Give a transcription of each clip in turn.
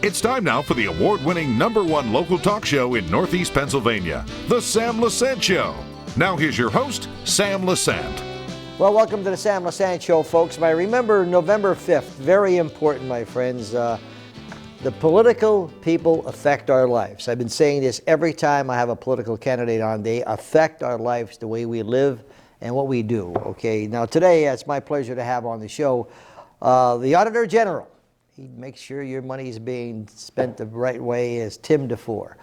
It's time now for the award-winning #1 local talk show in Northeast Pennsylvania, The Sam Lesante Show. Now here's your host, Sam Lesante. Well, welcome to the Sam Lesante Show, folks. Remember November 5th, very important, my friends. The political people affect our lives. I've been saying this every time I have a political candidate on. They affect our lives, the way we live and what we do, okay? Now today, it's my pleasure to have on the show the Auditor General. He makes sure your money is being spent the right way, is Tim DeFoor.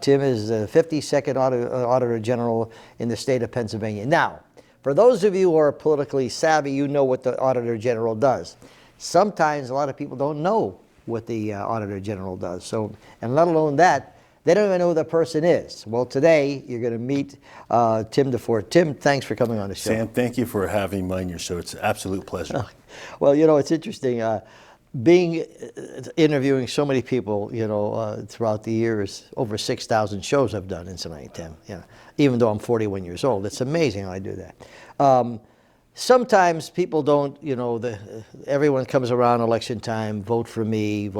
Tim is the 52nd Auditor General in the state of Pennsylvania. Now, for those of you who are politically savvy, you know what the Auditor General does. Sometimes a lot of people don't know what the Auditor General does. So, and let alone that, they don't even know who the person is. Well, today you're going to meet Tim DeFoor. Tim, thanks for coming on the show. Sam, thank you for having me on your show. It's an absolute pleasure. Well, you know, it's interesting. Interviewing so many people, you know, throughout the years, over 6,000 shows I've done in Cincinnati, Tim. You know, even though I'm 41 years old, it's amazing how I do that. Sometimes people don't, you know, everyone comes around election time, vote for me,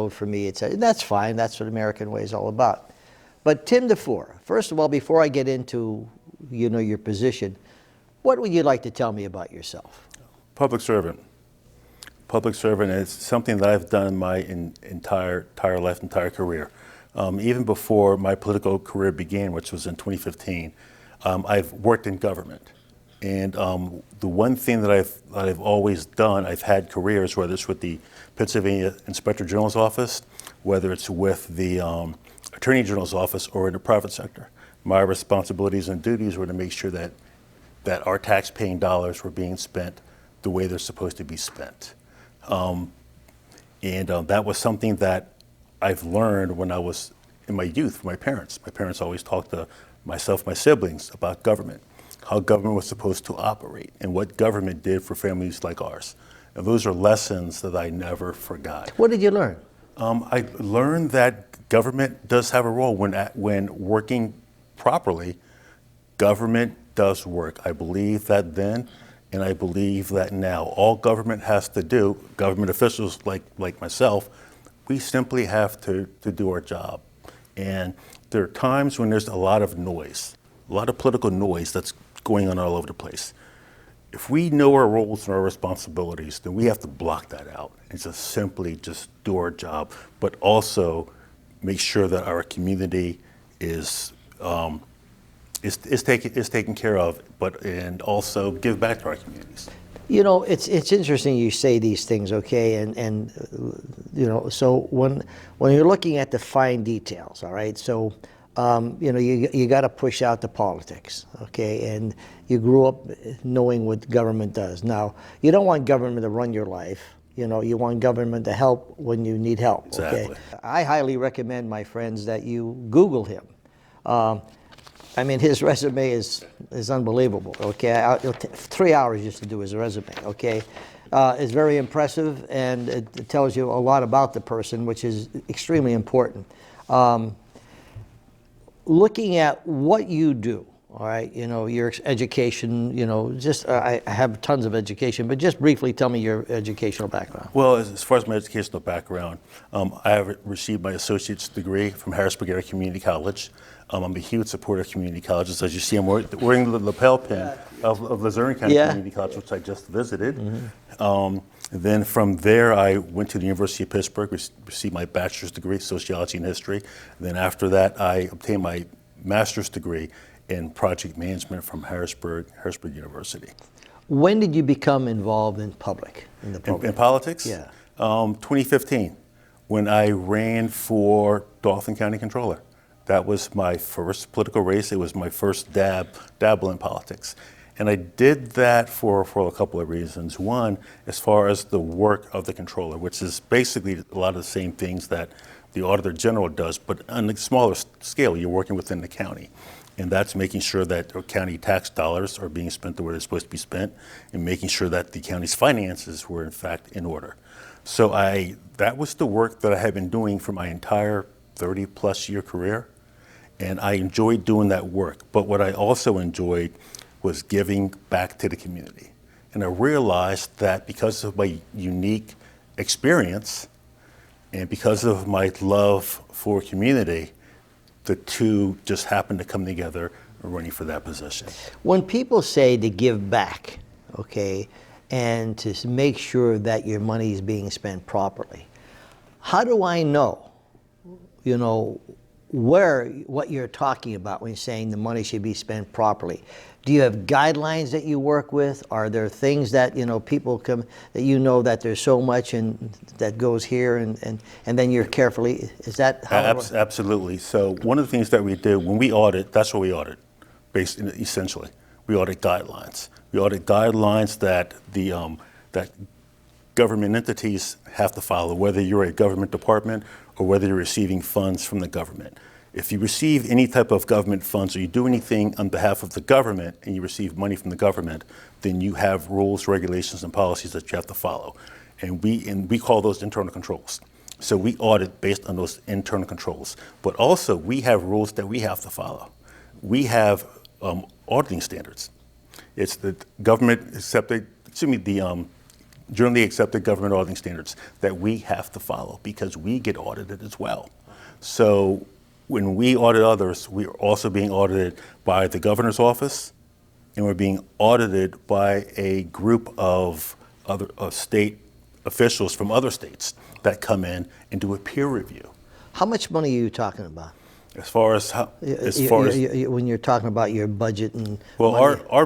etc. That's fine. That's what American way is all about. But Tim DeFoor, first of all, before I get into, you know, your position, what would you like to tell me about yourself? Public servant. Public servant is something that I've done my entire life, entire career. Even before my political career began, which was in 2015, I've worked in government. And the one thing that I've always done, I've had careers, whether it's with the Pennsylvania Inspector General's office, whether it's with the Attorney General's office, or in the private sector. My responsibilities and duties were to make sure that our tax-paying dollars were being spent the way they're supposed to be spent. That was something that I've learned when I was in my youth from my parents. My parents always talked to myself, my siblings, about government, how government was supposed to operate, and what government did for families like ours. And those are lessons that I never forgot. What did you learn? I learned that government does have a role when working properly. Government does work. I believe that then. And I believe that now. All government has to do, government officials like myself, we simply have to do our job. And there are times when there's a lot of noise, a lot of political noise that's going on all over the place. If we know our roles and our responsibilities, then we have to block that out and just simply do our job, but also make sure that our community is taken care of, and also give back to our communities. You know, it's interesting you say these things, okay? And you know, so when you're looking at the fine details, all right? So, you know, you got to push out the politics, okay? And you grew up knowing what government does. Now, you don't want government to run your life. You know, you want government to help when you need help, exactly. Okay? I highly recommend, my friends, that you Google him. I mean, his resume is unbelievable, okay? It'll take 3 hours just to do his resume, okay? It's very impressive, and it tells you a lot about the person, which is extremely important. Looking at what you do, all right, you know, your education, you know, just, I have tons of education, but just briefly tell me your educational background. Well, as far as my educational background, I have received my associate's degree from Harrisburg Area Community College. I'm a huge supporter of community colleges. As you see, I'm wearing the lapel pin of Lesante County Community College, which I just visited. Mm-hmm. Then from there, I went to the University of Pittsburgh, received my bachelor's degree, sociology and history. Then after that, I obtained my master's degree in project management from Harrisburg University. When did you become involved in the public? In politics? Yeah. 2015, when I ran for Dauphin County Controller. That was my first political race. It was my first dabble in politics. And I did that for a couple of reasons. One, as far as the work of the controller, which is basically a lot of the same things that the Auditor General does, but on a smaller scale. You're working within the county. And that's making sure that our county tax dollars are being spent the way they're supposed to be spent, and making sure that the county's finances were in fact in order. So that was the work that I had been doing for my entire 30-plus year career. And I enjoyed doing that work. But what I also enjoyed was giving back to the community. And I realized that because of my unique experience and because of my love for community, the two just happened to come together running for that position. When people say to give back, okay, and to make sure that your money is being spent properly, how do I know, what you're talking about when you're saying the money should be spent properly? Do you have guidelines that you work with? Are there things that people come that that there's so much and that goes here and then you're carefully? Is that how? Absolutely. So one of the things that we do when we audit, that's what we audit, essentially. We audit guidelines. We audit guidelines that that government entities have to follow, whether you're a government department or whether you're receiving funds from the government. If you receive any type of government funds or you do anything on behalf of the government and you receive money from the government, then you have rules, regulations, and policies that you have to follow. And we call those internal controls. So we audit based on those internal controls. But also we have rules that we have to follow. We have auditing standards. It's the generally accepted government auditing standards that we have to follow because we get audited as well. So when we audit others, we are also being audited by the governor's office, and we're being audited by a group of other state officials from other states that come in and do a peer review. How much money are you talking about? As far as when you're talking about your budget and well, money. our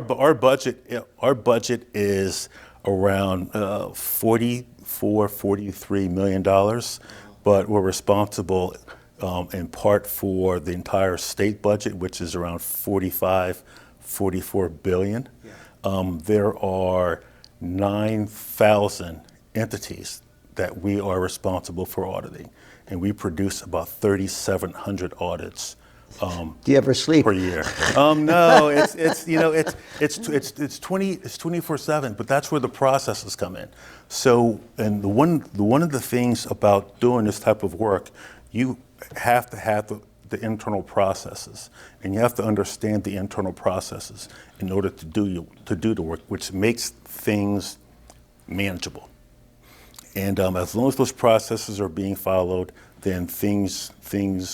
budget is around $43 million, but we're responsible in part for the entire state budget, which is around 44 billion. Yeah. There are 9,000 entities that we are responsible for auditing, and we produce about 3,700 audits. Do you ever sleep? Per year? No, it's 24/7, but that's where the processes come in. So, and one of the things about doing this type of work, you have to have the internal processes, and you have to understand the internal processes in order to do the work, which makes things manageable. And as long as those processes are being followed, then things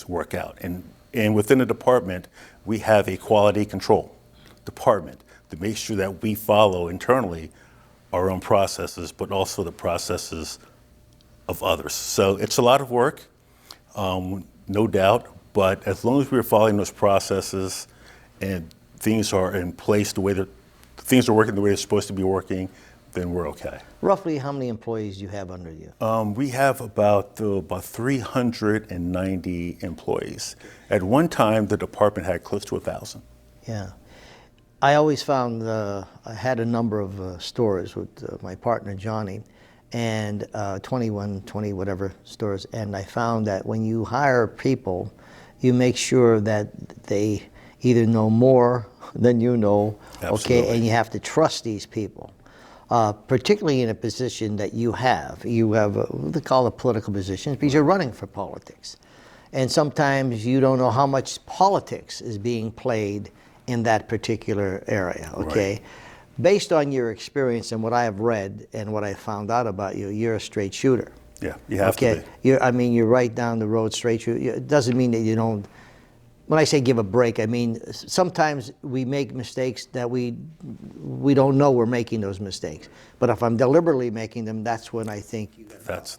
work out. And within the department, we have a quality control department to make sure that we follow internally our own processes, but also the processes of others. So it's a lot of work, no doubt, but as long as we're following those processes and things are in place things are working the way they're supposed to be working, then we're okay. Roughly how many employees do you have under you? We have about 390 employees. At one time, the department had close to 1,000. Yeah. I always found, I had a number of stores with my partner, Johnny, and 20 whatever stores, and I found that when you hire people, you make sure that they either know more than you know, Absolutely. okay, and you have to trust these people. Particularly in a position that you have what they call a political position, because you're running for politics. And sometimes you don't know how much politics is being played in that particular area, okay? Right. Based on your experience and what I have read and what I found out about you, you're a straight shooter. Yeah, you have to be. You're right down the road, straight shooter. It doesn't mean that you don't. When I say give a break, I mean sometimes we make mistakes that we don't know we're making those mistakes. But if I'm deliberately making them, that's when I think that's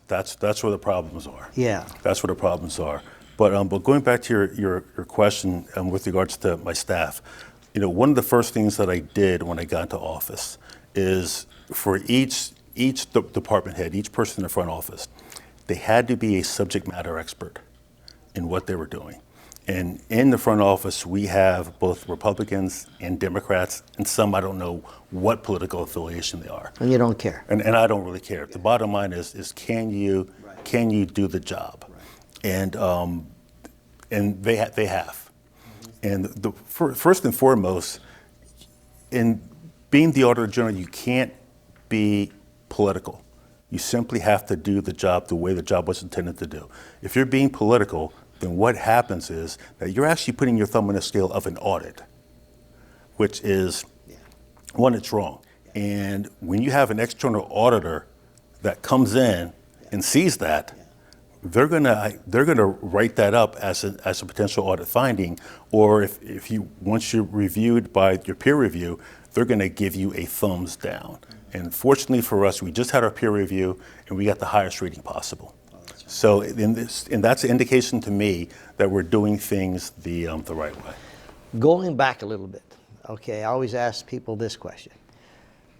where the problems are. Yeah, that's where the problems are. But going back to your question with regards to my staff, one of the first things that I did when I got into office is for each department head, each person in the front office, they had to be a subject matter expert in what they were doing. And in the front office, we have both Republicans and Democrats, and some I don't know what political affiliation they are. And you don't care. And I don't really care. The bottom line is can you do the job? Right. And they have. Mm-hmm. And first and foremost, in being the Auditor General, you can't be political. You simply have to do the job the way the job was intended to do. If you're being political, then what happens is that you're actually putting your thumb on the scale of an audit, which is, one, it's wrong. And when you have an external auditor that comes in and sees that, they're gonna write that up as a potential audit finding, or if you once you're reviewed by your peer review, they're gonna give you a thumbs down. And fortunately for us, we just had our peer review and we got the highest rating possible. So and that's an indication to me that we're doing things the right way. Going back a little bit, okay, I always ask people this question.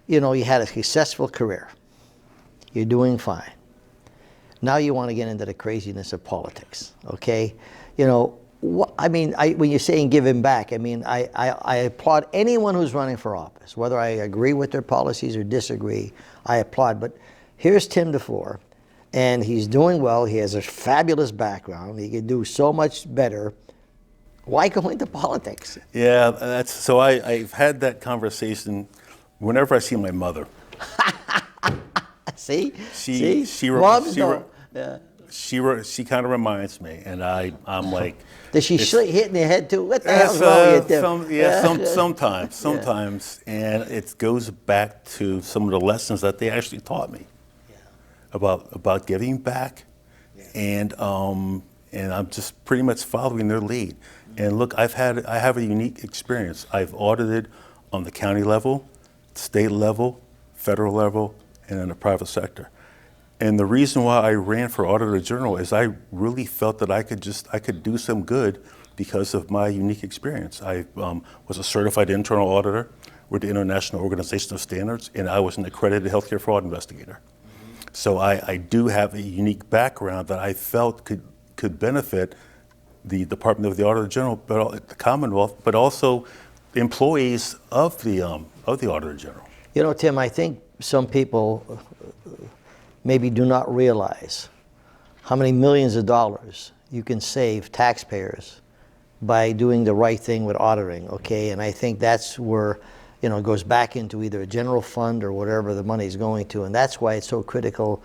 You know, you had a successful career. You're doing fine. Now you want to get into the craziness of politics, okay? You know, when you're saying give him back, I mean, I applaud anyone who's running for office, whether I agree with their policies or disagree, I applaud. But here's Tim DeFoor, and he's doing well. He has a fabulous background. He can do so much better. Why go into politics? Yeah, so I've had that conversation whenever I see my mother. See? She kind of reminds me, and I'm like. Does she hit in the head too? What the hell's wrong with you? Sometimes, and it goes back to some of the lessons that they actually taught me about giving back, and I'm just pretty much following their lead. And look, I have a unique experience. I've audited on the county level, state level, federal level, and in the private sector. And the reason why I ran for Auditor General is I really felt that I could do some good because of my unique experience. I was a certified internal auditor with the International Organization of Standards, and I was an accredited healthcare fraud investigator. So I do have a unique background that I felt could benefit the Department of the Auditor General, but the Commonwealth, but also the employees of the Auditor General. You know, Tim, I think some people maybe do not realize how many millions of dollars you can save taxpayers by doing the right thing with auditing, okay? And I think that's where, you know, it goes back into either a general fund or whatever the money is going to. And that's why it's so critical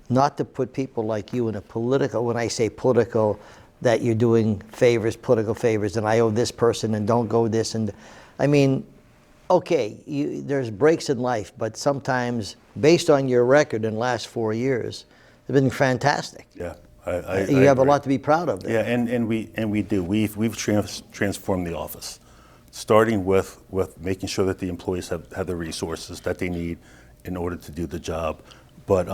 not to put people like you in a political, when I say political, that you're doing favors, political favors, and I owe this person and don't go this. And I mean, okay, there's breaks in life, but sometimes, based on your record in the last 4 years, it's been fantastic. Yeah, you have a lot to be proud of there. Yeah, and we do. We've transformed the office, starting with making sure that the employees have the resources that they need in order to do the job, but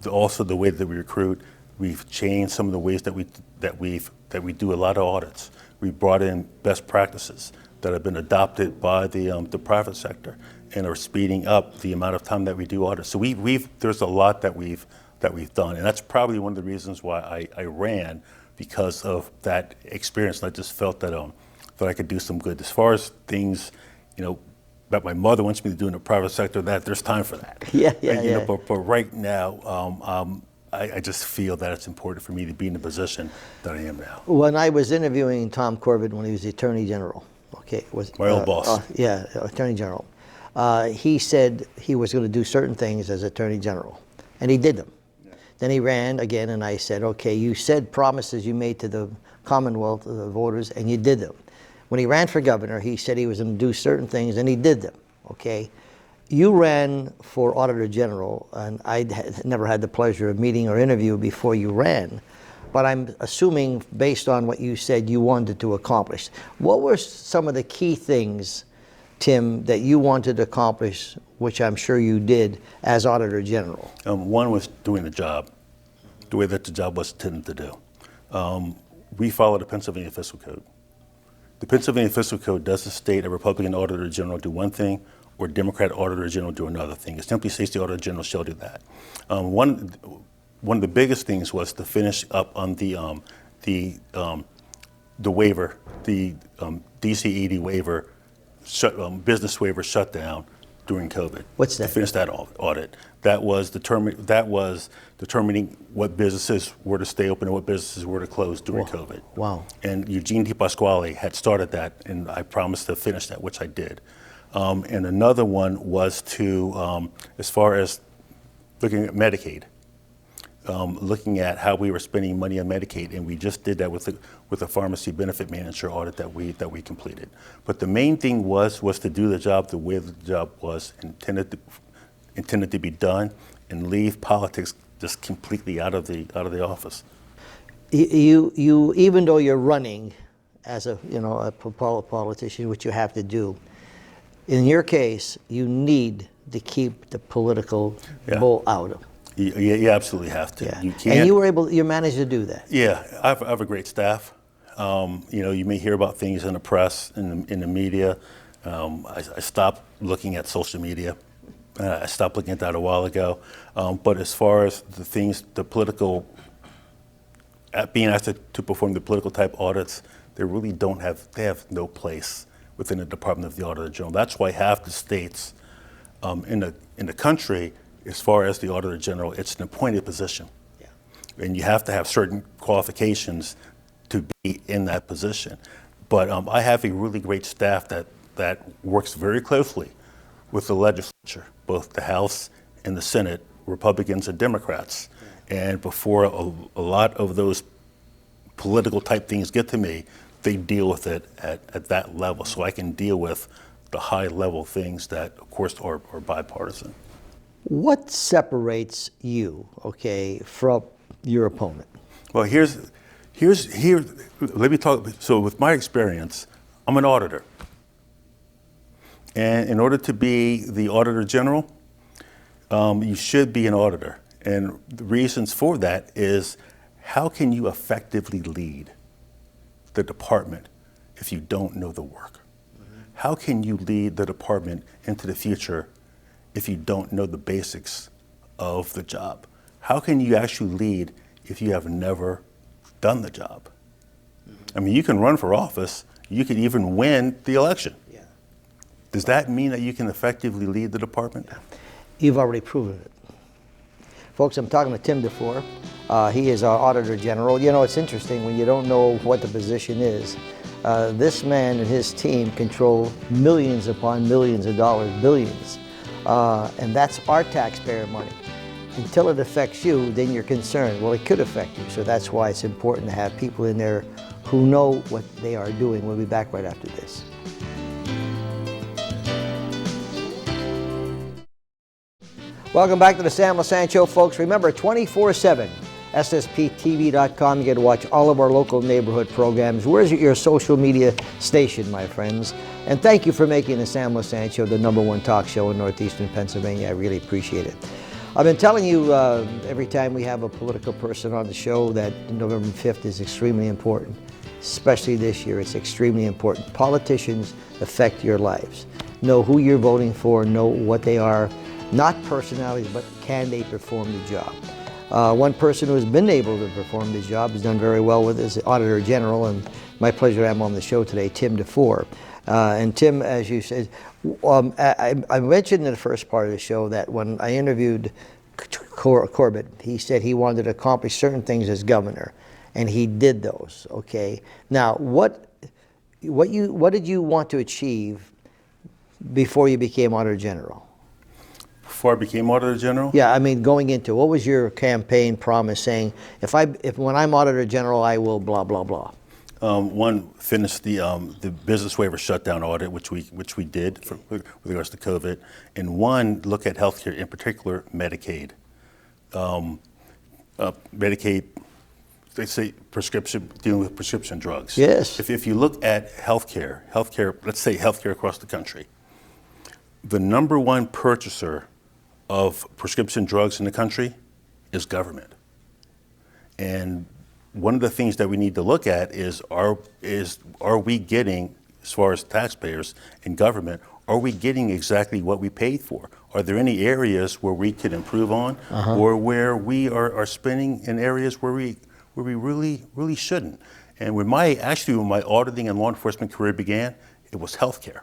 also the way that we recruit. We've changed some of the ways that we do a lot of audits. We brought in best practices that have been adopted by the private sector and are speeding up the amount of time that we do audits. So there's a lot that we've done, and that's probably one of the reasons why I ran, because of that experience. And I just felt that I could do some good. As far as things, you know, that my mother wants me to do in the private sector, that there's time for that. Yeah. know, but right now, I just feel that it's important for me to be in the position that I am now. When I was interviewing Tom Corbett when he was the Attorney General, okay, was my old boss. Attorney General. He said he was going to do certain things as Attorney General, and he did them. Yeah. Then he ran again, and I said, okay, you said promises you made to the Commonwealth of the voters, and you did them. When he ran for governor, he said he was going to do certain things, and he did them, okay? You ran for Auditor General, and I never had the pleasure of meeting or interview before you ran, but I'm assuming, based on what you said, you wanted to accomplish. What were some of the key things, Tim, that you wanted to accomplish, which I'm sure you did as Auditor General? One was doing the job, the way that the job was intended to do. We follow the Pennsylvania Fiscal Code. The Pennsylvania Fiscal Code doesn't state a Republican Auditor General do one thing or Democrat Auditor General do another thing. It simply says the Auditor General shall do that. One of the biggest things was to finish up on the waiver, the DCED waiver, business waiver shutdown during COVID. What's that? To finish that audit. That was determining what businesses were to stay open and what businesses were to close during COVID. Wow. And Eugene T. Pasquale had started that, and I promised to finish that, which I did. And another one was to, as far as looking at Medicaid, looking at how we were spending money on Medicaid, and we just did that with the pharmacy benefit manager audit that we completed. But the main thing was to do the job the way the job was intended to be done, and leave politics just completely out of the office. You even though you're running as a politician, which you have to do, in your case, you need to keep the political bull out of. You absolutely have to. Yeah. You can't. And you managed to do that. Yeah, I have a great staff. You may hear about things in the press, in the media. I stopped looking at social media. I stopped looking at that a while ago. But as far as the things, being asked to perform the political type audits, they have no place within the Department of the Auditor General. That's why half the states in the country, as far as the Auditor General, it's an appointed position. Yeah. And you have to have certain qualifications to be in that position. But I have a really great staff that works very closely with the legislature, both the House and the Senate, Republicans and Democrats. And before a lot of those political type things get to me, they deal with it at that level. So I can deal with the high level things that, of course, are bipartisan. What separates you, from your opponent? Well, let me talk. So with my experience, I'm an auditor. And in order to be the Auditor General, you should be an auditor. And the reasons for that is, how can you effectively lead the department if you don't know the work? Mm-hmm. How can you lead the department into the future if you don't know the basics of the job? How can you actually lead if you have never done the job? Mm-hmm. I mean, you can run for office, you could even win the election. Yeah. Does that mean that you can effectively lead the department? Yeah. You've already proven it. Folks, I'm talking to Tim DeFoor. He is our Auditor General. You know, it's interesting when you don't know what the position is. This man and his team control millions upon millions of dollars, billions. And that's our taxpayer money. Until it affects you, then you're concerned. Well, it could affect you. So that's why it's important to have people in there who know what they are doing. We'll be back right after this. Welcome back to the Sam Lesante Show, folks. Remember, 24/7, SSPTV.com. You get to watch all of our local neighborhood programs. Where's your social media station, my friends? And thank you for making the Sam Lesante Show the #1 talk show in Northeastern Pennsylvania. I really appreciate it. I've been telling you every time we have a political person on the show that November 5th is extremely important, especially this year. It's extremely important. Politicians affect your lives. Know who you're voting for, know what they are. Not personalities, but can they perform the job? One person who has been able to perform the job, has done very well with, is the Auditor General, and my pleasure to have him on the show today, Tim DeFoor. And Tim, as you said, I mentioned in the first part of the show that when I interviewed Corbett, he said he wanted to accomplish certain things as governor, and he did those. Okay. Now, what did you want to achieve before you became Auditor General? Before I became Auditor General? Yeah, I mean, going into, what was your campaign promise saying, if when I'm Auditor General, I will blah, blah, blah? One, finish the business waiver shutdown audit, which we did with regards to COVID, and one, look at healthcare, in particular Medicaid. Medicaid, they say dealing with prescription drugs. Yes. If you look at healthcare, let's say healthcare across the country, the #1 purchaser of prescription drugs in the country is government. And one of the things that we need to look at is are we getting, as far as taxpayers and government, are we getting exactly what we paid for? Are there any areas where we could improve on, or where we are spending in areas where we really shouldn't? And when my auditing and law enforcement career began, it was healthcare.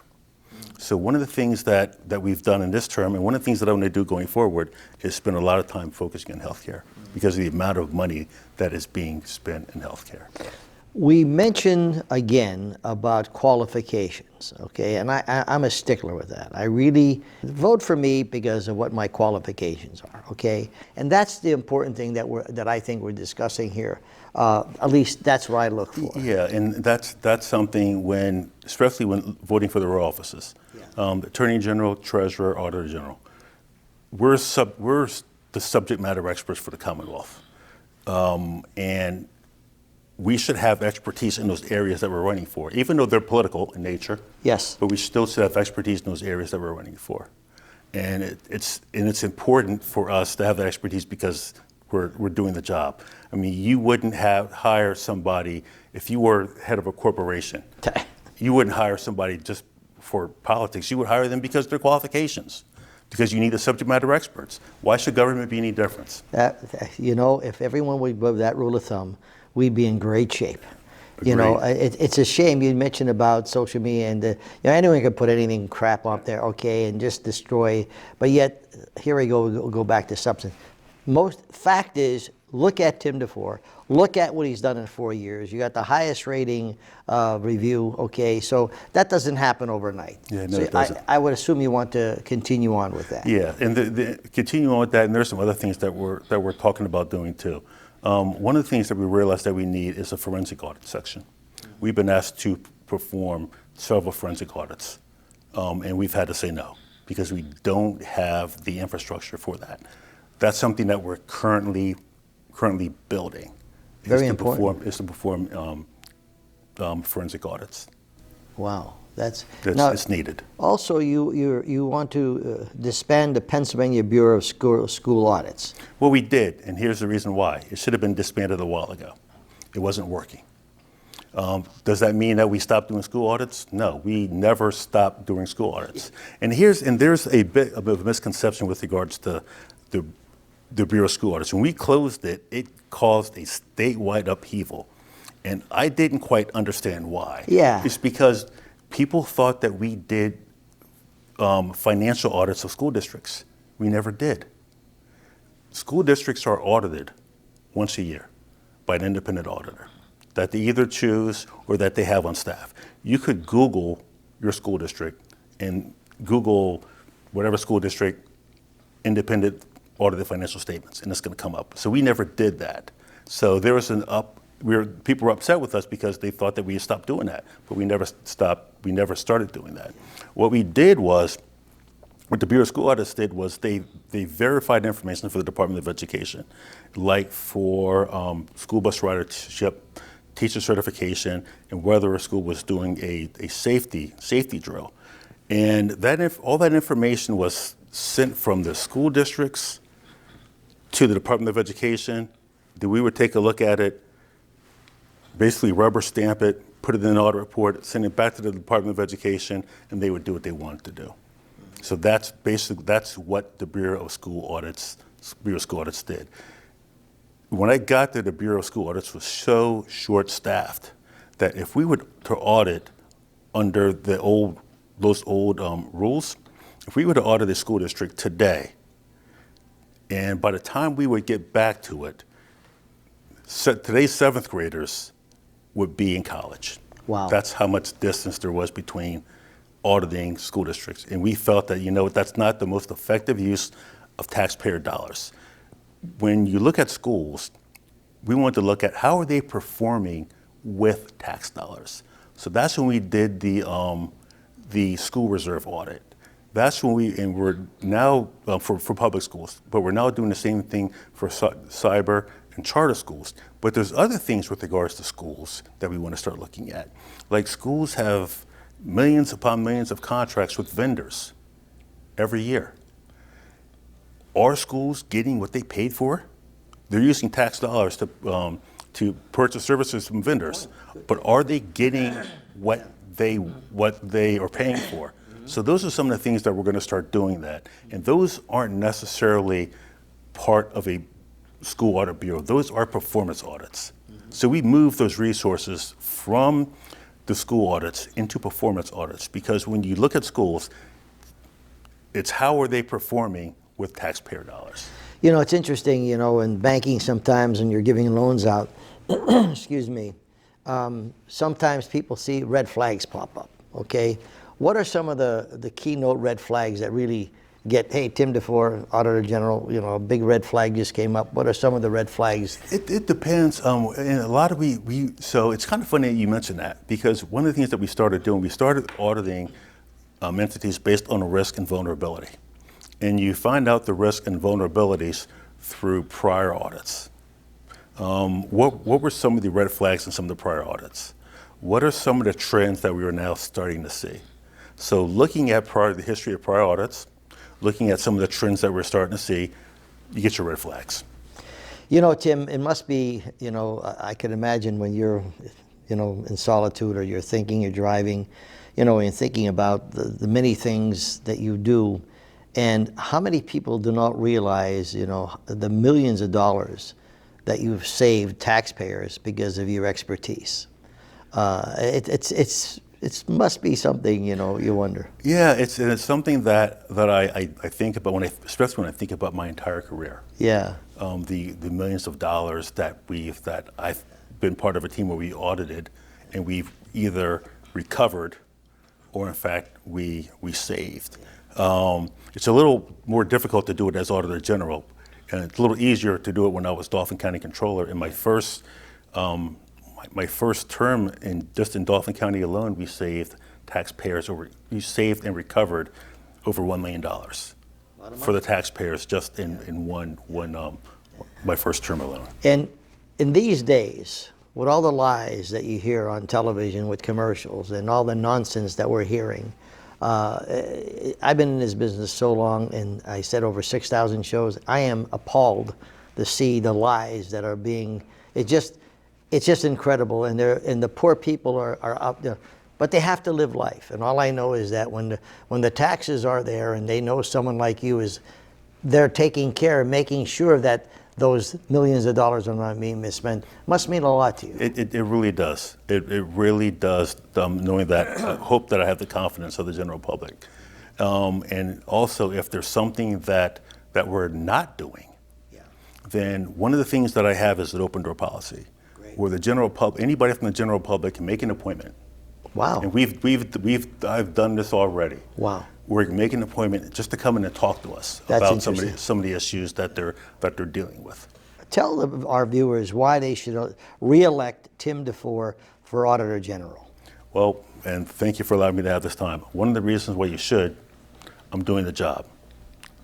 So one of the things that we've done in this term, and one of the things that I want to do going forward, is spend a lot of time focusing on healthcare because of the amount of money that is being spent in healthcare. We mentioned again about qualifications, okay? And I'm a stickler with that. I really vote for me because of what my qualifications are, okay? And that's the important thing that I think we're discussing here. At least that's what I look for. Yeah, and that's something especially when voting for the royal offices, Attorney General, Treasurer, Auditor General. We're the subject matter experts for the Commonwealth, and we should have expertise in those areas that we're running for, even though they're political in nature. Yes. But we still should have expertise in those areas that we're running for, and it's important for us to have that expertise because we're doing the job. I mean, you wouldn't hire somebody if you were head of a corporation. You wouldn't hire somebody just for politics. You would hire them because of their qualifications, because you need the subject matter experts. Why should government be any different? If everyone would go with that rule of thumb, we'd be in great shape. Agreed. It's a shame you mentioned about social media and anyone can put anything crap up there, okay, and just destroy. But yet, here we go. We'll go back to substance. Most fact is, look at Tim DeFoor. Look at what he's done in 4 years. You got the highest rating review. Okay, so that doesn't happen overnight. Yeah, no, so it doesn't. I would assume you want to continue on with that. Yeah, and continue on with that. And there's some other things that we're talking about doing too. One of the things that we realized that we need is a forensic audit section. We've been asked to perform several forensic audits, and we've had to say no because we don't have the infrastructure for that. That's something that we're currently building. Very important. Is to perform forensic audits. Wow, it's needed. Also, you want to disband the Pennsylvania Bureau of School Audits. Well, we did, and here's the reason why. It should have been disbanded a while ago. It wasn't working. Does that mean that we stopped doing school audits? No, we never stopped doing school audits. And there's a bit of a misconception with regards to the Bureau of School Audits. When we closed it, it caused a statewide upheaval. And I didn't quite understand why. Yeah. It's because people thought that we did financial audits of school districts. We never did. School districts are audited once a year by an independent auditor that they either choose or that they have on staff. You could Google your school district and Google whatever school district independent audited financial statements, and it's going to come up. So we never did that. So there was people were upset with us because they thought that we had stopped doing that, but we never started doing that. What the Bureau of School Audits did was they verified information for the Department of Education, like for school bus ridership, teacher certification, and whether a school was doing a safety drill. And all that information was sent from the school districts to the Department of Education. Then we would take a look at it, basically rubber stamp it, put it in an audit report, send it back to the Department of Education, and they would do what they wanted to do. So that's what the Bureau of School Audits did. When I got there, the Bureau of School Audits was so short-staffed that if we were to audit under those old rules, if we were to audit a school district today, and by the time we would get back to it, today's seventh graders would be in college. Wow. That's how much distance there was between auditing school districts. And we felt that, that's not the most effective use of taxpayer dollars. When you look at schools, we want to look at how are they performing with tax dollars. So that's when we did the school reserve audit. That's when we're now for public schools, but we're now doing the same thing for cyber and charter schools. But there's other things with regards to schools that we want to start looking at. Like schools have millions upon millions of contracts with vendors every year. Are schools getting what they paid for? They're using tax dollars to purchase services from vendors, but are they getting what they are paying for? So those are some of the things that we're going to start doing that. And those aren't necessarily part of a school audit bureau. Those are performance audits. So we move those resources from the school audits into performance audits, because when you look at schools, it's how are they performing with taxpayer dollars. It's interesting, in banking sometimes when you're giving loans out, excuse me, sometimes people see red flags pop up, okay? What are some of the keynote red flags that really get, hey, Tim DeFoor, Auditor General, you know, a big red flag just came up. What are some of the red flags? It depends. And a lot of so it's kind of funny that you mentioned that, because one of the things that we started doing, we started auditing entities based on a risk and vulnerability. And you find out the risk and vulnerabilities through prior audits. What were some of the red flags in some of the prior audits? What are some of the trends that we are now starting to see? So looking at the history of prior audits, looking at some of the trends that we're starting to see, you get your red flags. You know, Tim, it must be, you know, I can imagine when you're, you know, in solitude, or you're thinking, you're driving, you know, and thinking about the many things that you do, and how many people do not realize, you know, the millions of dollars that you've saved taxpayers because of your expertise. It must be something, you know, you wonder. Yeah, it's something that I think about especially when I think about my entire career. Yeah. The millions of dollars that I've been part of a team where we audited, and we've either recovered, or in fact we saved. It's a little more difficult to do it as Auditor General, and it's a little easier to do it when I was Dauphin County Controller. In my first term in Dauphin County alone, we saved and recovered over $1 million for the taxpayers just in my first term alone. And in these days, with all the lies that you hear on television with commercials and all the nonsense that we're hearing, I've been in this business so long, and I said over 6,000 shows. I am appalled to see the lies that are being. It's just incredible, and the poor people are out there, but they have to live life. And all I know is that when the taxes are there, and they know someone like you they're taking care of making sure that those millions of dollars are not being misspent, must mean a lot to you. It really does. It really does. Knowing that, I hope that I have the confidence of the general public, and also if there's something that we're not doing, then one of the things that I have is an open door policy. Where the general public, anybody from the general public can make an appointment. Wow. And I've done this already. Wow. We're making an appointment just to come in and talk to us about some of the issues that they're dealing with. Tell our viewers why they should re-elect Tim DeFoor for Auditor General. Well, and thank you for allowing me to have this time. One of the reasons why you should, I'm doing the job.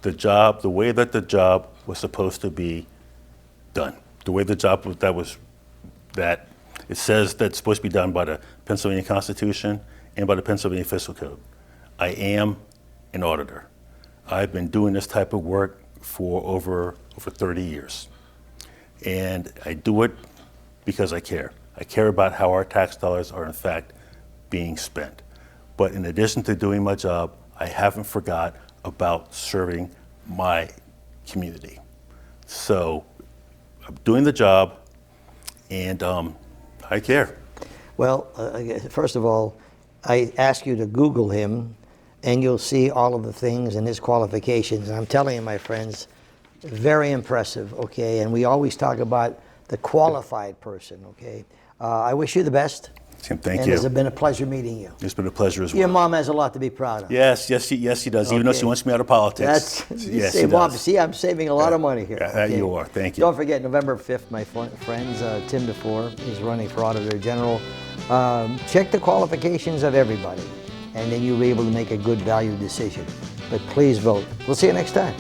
The way that the job was supposed to be done. The way the job that it says that's supposed to be done by the Pennsylvania Constitution and by the Pennsylvania Fiscal Code. I am an auditor. I've been doing this type of work for over 30 years. And I do it because I care. I care about how our tax dollars are in fact being spent. But in addition to doing my job, I haven't forgot about serving my community. So I'm doing the job, and I care. Well, first of all, I ask you to Google him, and you'll see all of the things and his qualifications. And I'm telling you, my friends, very impressive, okay? And we always talk about the qualified person, okay? I wish you the best. Tim, thank and you. It's been a pleasure meeting you. It's been a pleasure as well. Your mom has a lot to be proud of. Yes, she does. Okay. Even though she wants me out of politics. Yes, she say, Mom, does. see, I'm saving a lot of money here. Okay? You are. Thank you. Don't forget, November 5th, my friends, Tim DeFoor is running for Auditor General. Check the qualifications of everybody, and then you'll be able to make a good value decision. But please vote. We'll see you next time.